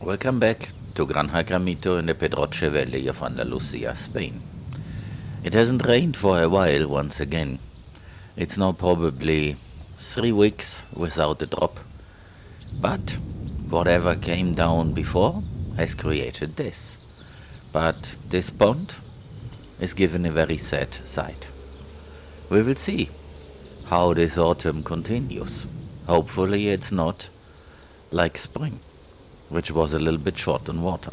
Welcome back to Gran Hagramito in the Pedroche Valley of Andalusia, Spain. It hasn't rained for a while once again. It's now probably 3 weeks without a drop. But whatever came down before has created this. But this pond is given a very sad sight. We will see how this autumn continues. Hopefully it's not like spring, which was a little bit short on water.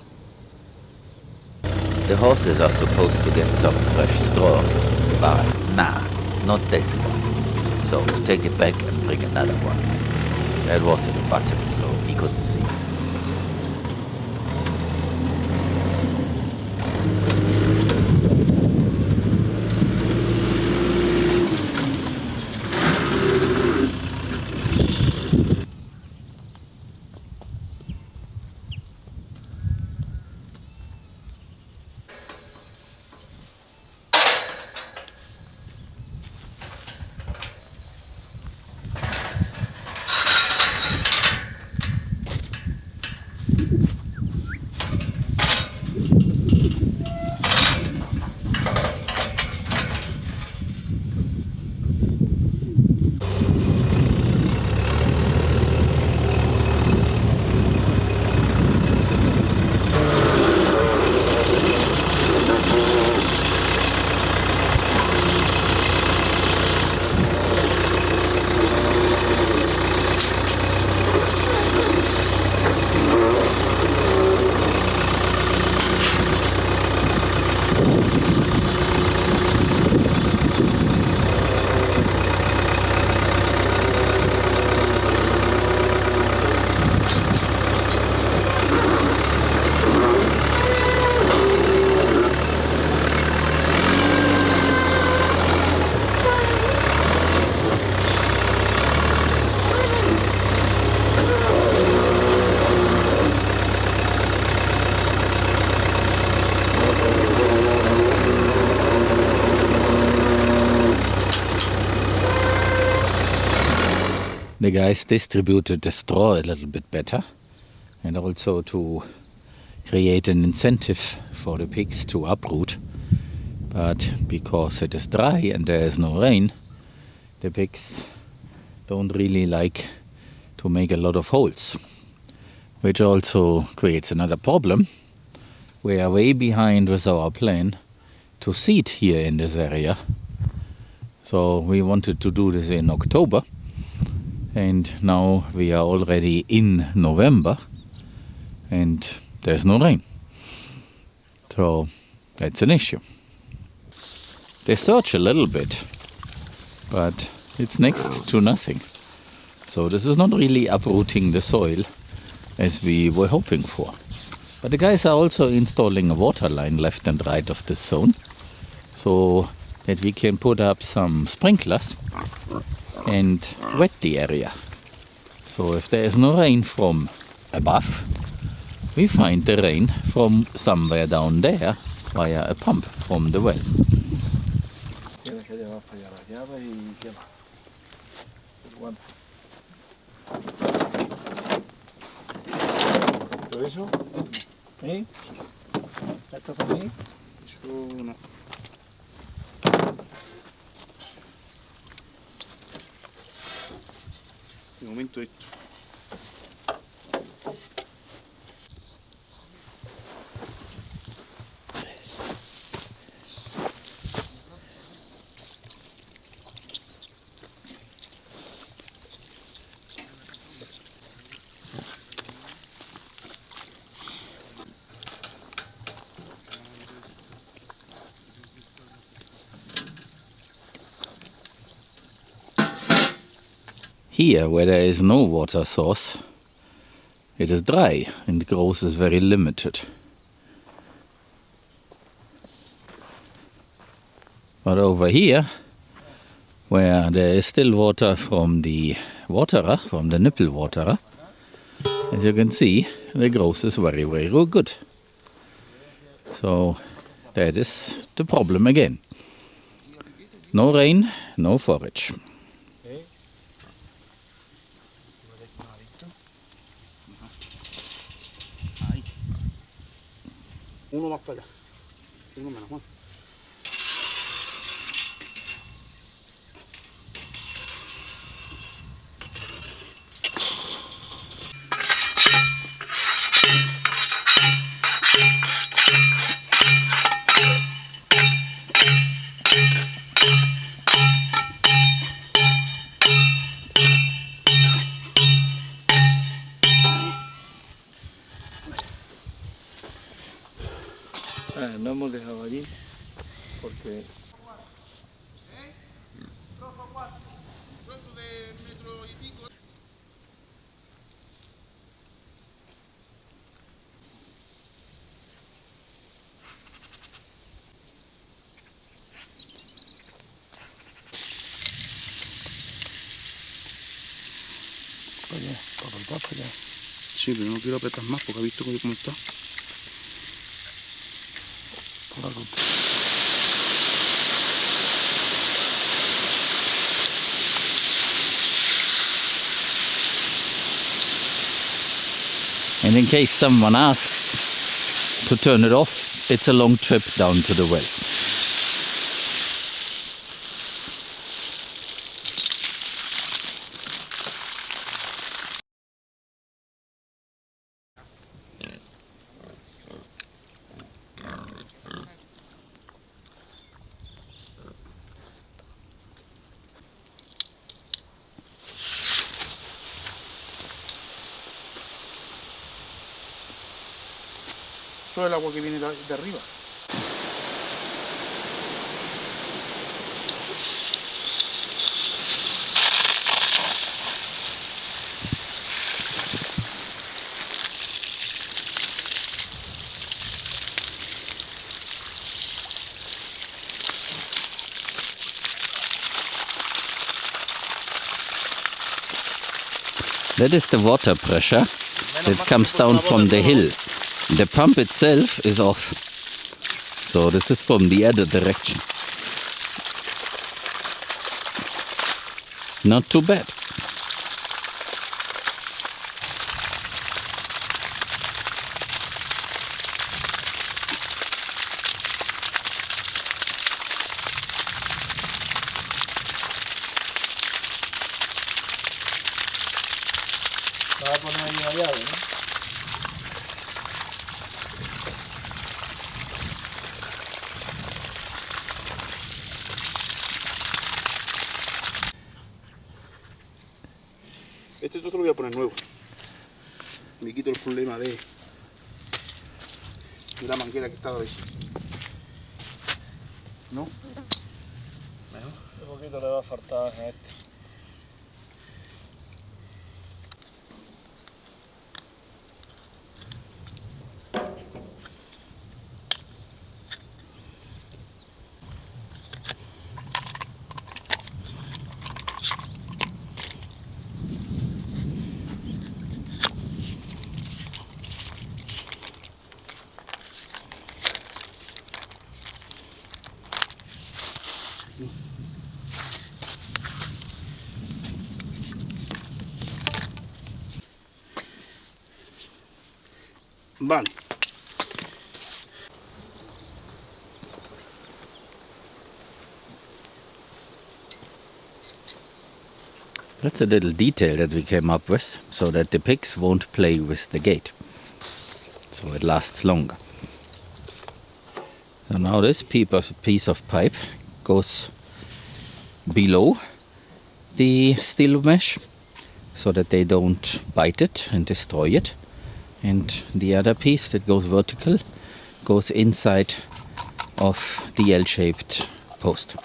The horses are supposed to get some fresh straw, but nah, not this one. So take it back and bring another one. That was at the bottom, so he couldn't see. The guys distributed the straw a little bit better, and also to create an incentive for the pigs to uproot. But because it is dry and there is no rain, the pigs don't really like to make a lot of holes, which also creates another problem. We are way behind with our plan to seed here in this area. So we wanted to do this in October, and now we are already in November and there's no rain. So that's an issue. They search a little bit, but it's next to nothing. So this is not really uprooting the soil as we were hoping for. But the guys are also installing a water line left and right of this zone, so that we can put up some sprinklers and wet the area. So if there is no rain from above, we find the rain from somewhere down there via a pump from the well. De momento esto. Here, where there is no water source, it is dry and growth is very limited. But over here, where there is still water from the waterer, from the nipple waterer, as you can see, the growth is very, very good. So that is the problem again. No rain, no forage. Uno más para allá. Uno menos, Juan. No hemos dejado allí porque para allá, para allá. Sí, pero no quiero apretar más porque ha visto cómo está. Por la ruta. And in case someone asks to turn it off, it's a long trip down to the well. Eso es el agua que viene de arriba. That is the water pressure that comes down from the hill. The pump itself is off. So this is from the other direction. Not too bad. Vas a poner ahí la llave, ¿no? Este trozo lo voy a poner nuevo. Me quito el problema de la manguera que estaba ahí. ¿No? Bueno. Un poquito le va a faltar a este. Vale. That's a little detail that we came up with, so that the pigs won't play with the gate. So it lasts longer. So now this piece of pipe goes below the steel mesh, so that they don't bite it and destroy it. And the other piece that goes vertical goes inside of the L-shaped post.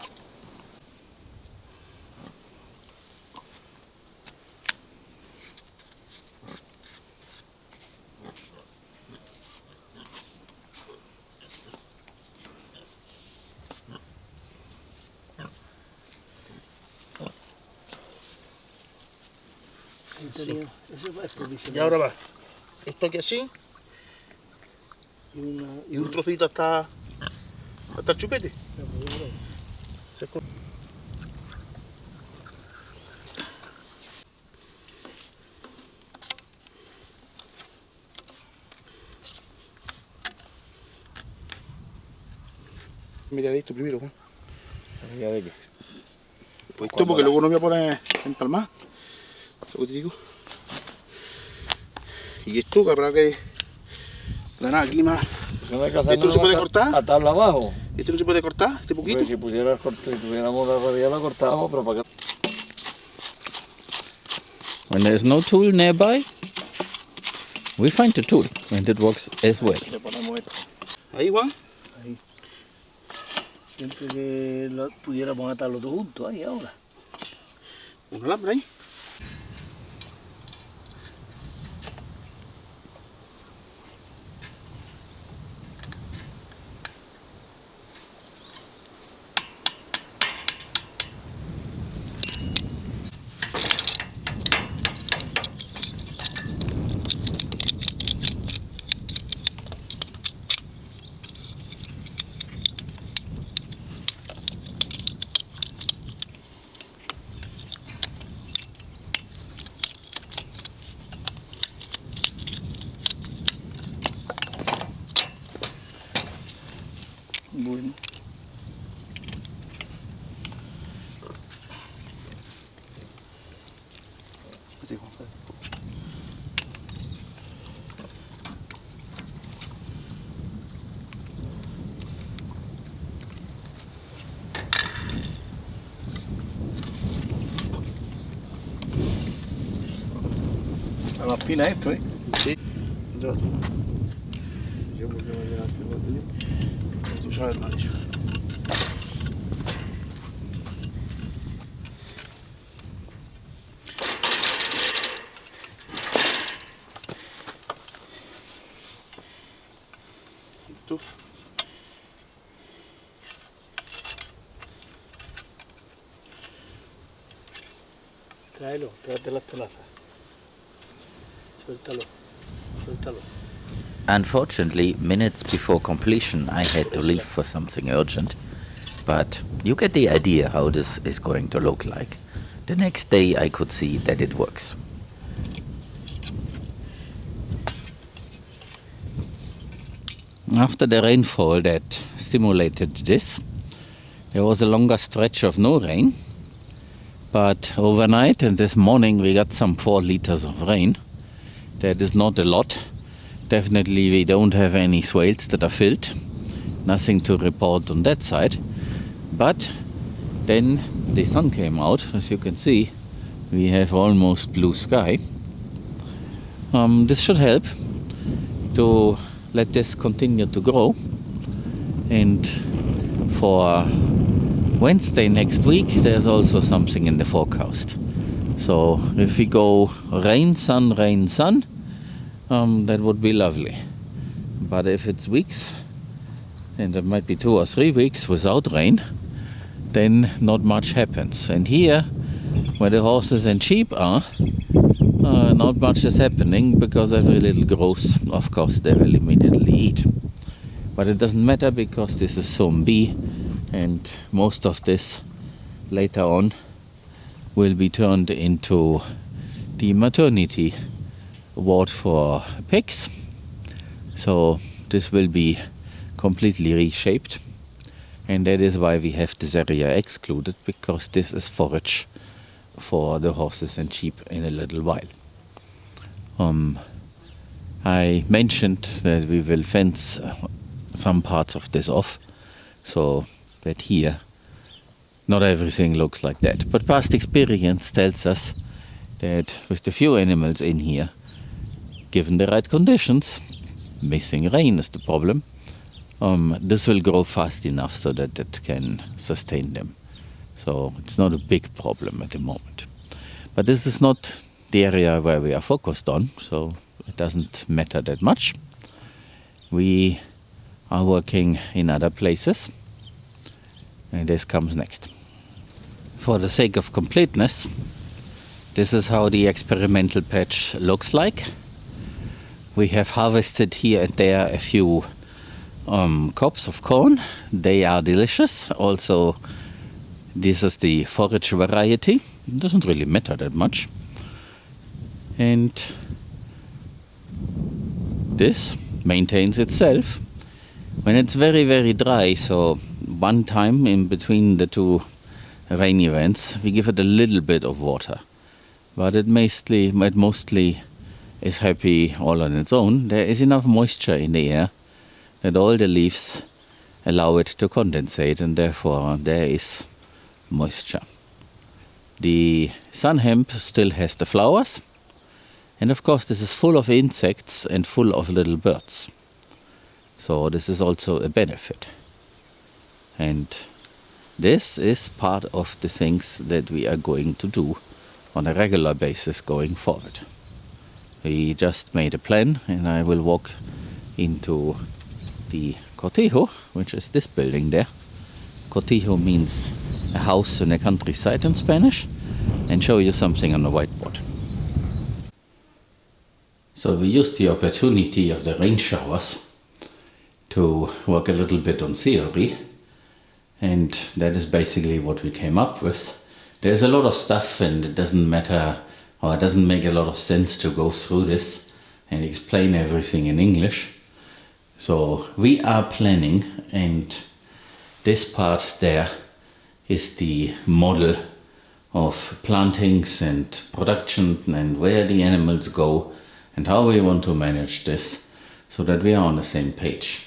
Y ahora va. Esto aquí así. Y un trocito hasta el chupete. Mira de esto primero, Juan. ¿Ya de qué? Pues esto porque luego no me voy a poder empalmar. Eso que te digo. Y esto que habrá que ganar aquí más. Pues no hay que hacer ¿Esto no se puede cortar? Atarla abajo. ¿Esto no se puede cortar? ¿Este poquito? Pues si pudieras cortar, si tuviéramos la rodilla la cortábamos, pero para qué. When there's no tool nearby, we find a tool and it works as well. Le ponemos esto. Ahí, Juan. Ahí. Siempre que pudiéramos atarlo todo junto, ahí ahora. Un alambre ahí. Bueno. Este, Juan. A la espina esto, ¿eh? Sí. Yo porque me voy a quedar tío. Tú sabes más de eso. Esto. Tráete las tenazas. Suéltalo, suéltalo. Unfortunately, minutes before completion, I had to leave for something urgent. But you get the idea how this is going to look like. The next day I could see that it works. After the rainfall that stimulated this, there was a longer stretch of no rain. But overnight and this morning we got some 4 liters of rain. That is not a lot. Definitely we don't have any swales that are filled. Nothing to report on that side. But then the sun came out. As you can see, we have almost blue sky. This should help to let this continue to grow. And for Wednesday next week there's also something in the forecast. So if we go rain, sun, that would be lovely. But if it's weeks, and there might be 2 or 3 weeks without rain, then not much happens. And here, where the horses and sheep are, not much is happening, because every little grows, of course, they will immediately eat. But it doesn't matter, because this is zone B, and most of this later on will be turned into the maternity ward for pigs. So this will be completely reshaped, and that is why we have this area excluded, because this is forage for the horses and sheep in a little while. I mentioned that we will fence some parts of this off, so that here not everything looks like that. But past experience tells us that with the few animals in here, given the right conditions, missing rain is the problem, this will grow fast enough so that it can sustain them. So it's not a big problem at the moment. But this is not the area where we are focused on, so it doesn't matter that much. We are working in other places, and this comes next. For the sake of completeness, this is how the experimental patch looks like. We have harvested here and there a few cobs of corn. They are delicious. Also, this is the forage variety. It doesn't really matter that much. And this maintains itself. When it's very, very dry, so one time in between the two rain events, we give it a little bit of water. But it mostly is happy all on its own. There is enough moisture in the air that all the leaves allow it to condensate, and therefore there is moisture. The sun hemp still has the flowers, and of course this is full of insects and full of little birds. So this is also a benefit. And this is part of the things that we are going to do on a regular basis going forward. We just made a plan, and I will walk into the cortijo, which is this building there. Cortijo means a house in the countryside in Spanish, and show you something on the whiteboard. So we used the opportunity of the rain showers to work a little bit on theory, and that is basically what we came up with. There's a lot of stuff, and it doesn't matter, or it doesn't make a lot of sense to go through this and explain everything in English. So we are planning, and this part there is the model of plantings and production and where the animals go and how we want to manage this so that we are on the same page.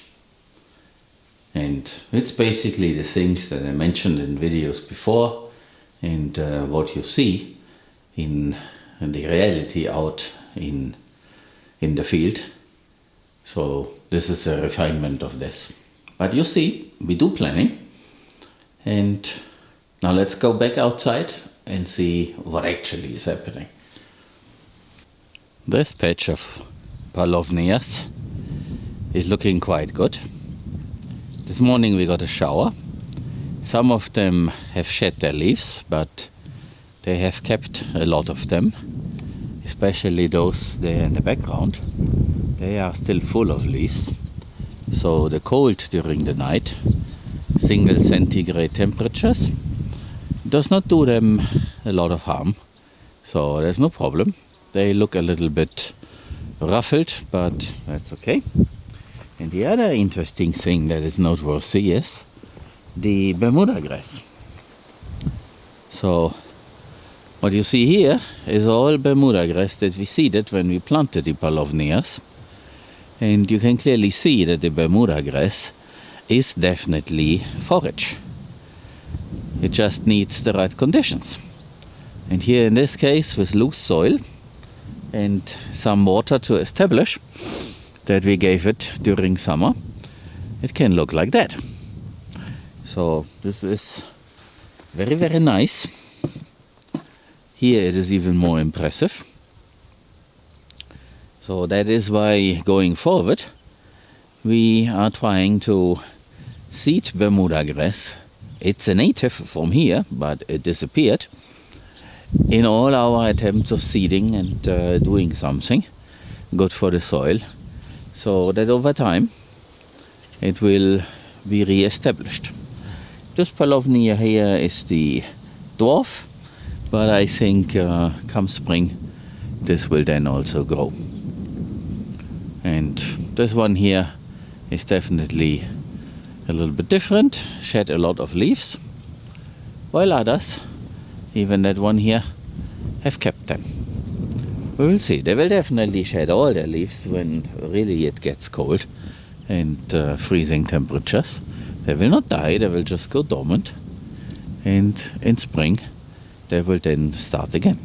And it's basically the things that I mentioned in videos before, and what you see in the reality out in the field. So this is a refinement of this. But you see, we do planning. And now let's go back outside and see what actually is happening. This patch of palovnias is looking quite good. This morning we got a shower. Some of them have shed their leaves, but they have kept a lot of them, especially those there in the background. They are still full of leaves. So the cold during the night, single centigrade temperatures, does not do them a lot of harm. So there's no problem. They look a little bit ruffled, but that's okay. And the other interesting thing that is noteworthy is the Bermuda grass. So what you see here is all Bermuda grass that we seeded when we planted the palovnias. And you can clearly see that the Bermuda grass is definitely forage. It just needs the right conditions. And here in this case, with loose soil and some water to establish that we gave it during summer, it can look like that. So this is very, very nice. Here it is even more impressive. So that is why going forward we are trying to seed Bermuda grass. It's a native from here, but it disappeared in all our attempts of seeding and doing something good for the soil, so that over time it will be re-established. This palovnia here is the dwarf, but I think come spring this will then also grow. And this one here is definitely a little bit different, shed a lot of leaves, while others, even that one here, have kept them. We will see. They will definitely shed all their leaves when really it gets cold and freezing temperatures. They will not die, they will just go dormant, and in spring they will then start again.